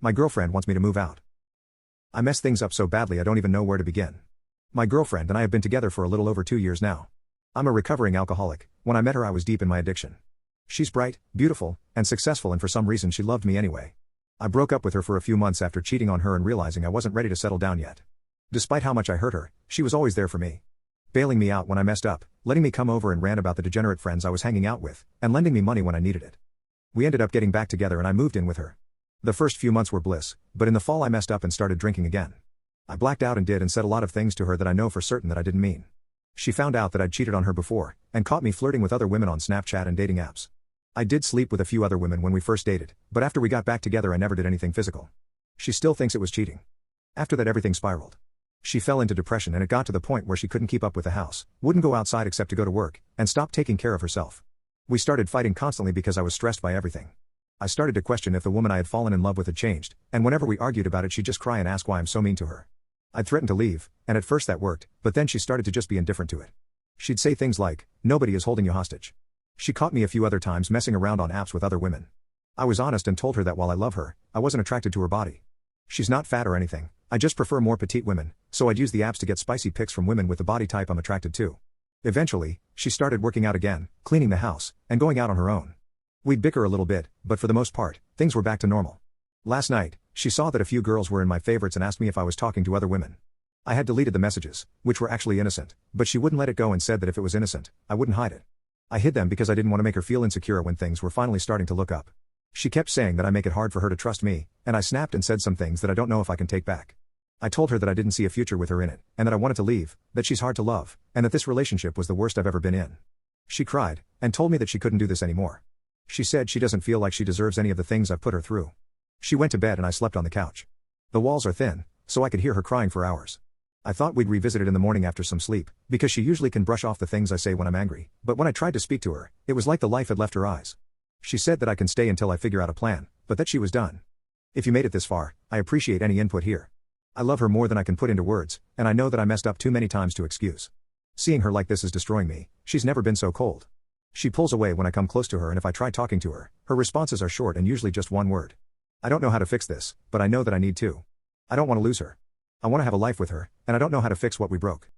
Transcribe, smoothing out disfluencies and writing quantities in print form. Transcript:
My girlfriend wants me to move out. I mess things up so badly I don't even know where to begin. My girlfriend and I have been together for a little over 2 years now. I'm a recovering alcoholic. When I met her I was deep in my addiction. She's bright, beautiful, and successful, and for some reason she loved me anyway. I broke up with her for a few months after cheating on her and realizing I wasn't ready to settle down yet. Despite how much I hurt her, she was always there for me. Bailing me out when I messed up, letting me come over and rant about the degenerate friends I was hanging out with, and lending me money when I needed it. We ended up getting back together and I moved in with her. The first few months were bliss, but in the fall I messed up and started drinking again. I blacked out and did and said a lot of things to her that I know for certain that I didn't mean. She found out that I'd cheated on her before, and caught me flirting with other women on Snapchat and dating apps. I did sleep with a few other women when we first dated, but after we got back together I never did anything physical. She still thinks it was cheating. After that everything spiraled. She fell into depression and it got to the point where she couldn't keep up with the house, wouldn't go outside except to go to work, and stopped taking care of herself. We started fighting constantly because I was stressed by everything. I started to question if the woman I had fallen in love with had changed, and whenever we argued about it she'd just cry and ask why I'm so mean to her. I'd threatened to leave, and at first that worked, but then she started to just be indifferent to it. She'd say things like, "Nobody is holding you hostage." She caught me a few other times messing around on apps with other women. I was honest and told her that while I love her, I wasn't attracted to her body. She's not fat or anything, I just prefer more petite women, so I'd use the apps to get spicy pics from women with the body type I'm attracted to. Eventually, she started working out again, cleaning the house, and going out on her own. We'd bicker a little bit, but for the most part, things were back to normal. Last night, she saw that a few girls were in my favorites and asked me if I was talking to other women. I had deleted the messages, which were actually innocent, but she wouldn't let it go and said that if it was innocent, I wouldn't hide it. I hid them because I didn't want to make her feel insecure when things were finally starting to look up. She kept saying that I make it hard for her to trust me, and I snapped and said some things that I don't know if I can take back. I told her that I didn't see a future with her in it, and that I wanted to leave, that she's hard to love, and that this relationship was the worst I've ever been in. She cried, and told me that she couldn't do this anymore. She said she doesn't feel like she deserves any of the things I've put her through. She went to bed and I slept on the couch. The walls are thin, so I could hear her crying for hours. I thought we'd revisit it in the morning after some sleep, because she usually can brush off the things I say when I'm angry, but when I tried to speak to her, it was like the life had left her eyes. She said that I can stay until I figure out a plan, but that she was done. If you made it this far, I appreciate any input here. I love her more than I can put into words, and I know that I messed up too many times to excuse. Seeing her like this is destroying me. She's never been so cold. She pulls away when I come close to her, and if I try talking to her, her responses are short and usually just one word. I don't know how to fix this, but I know that I need to. I don't want to lose her. I want to have a life with her, and I don't know how to fix what we broke.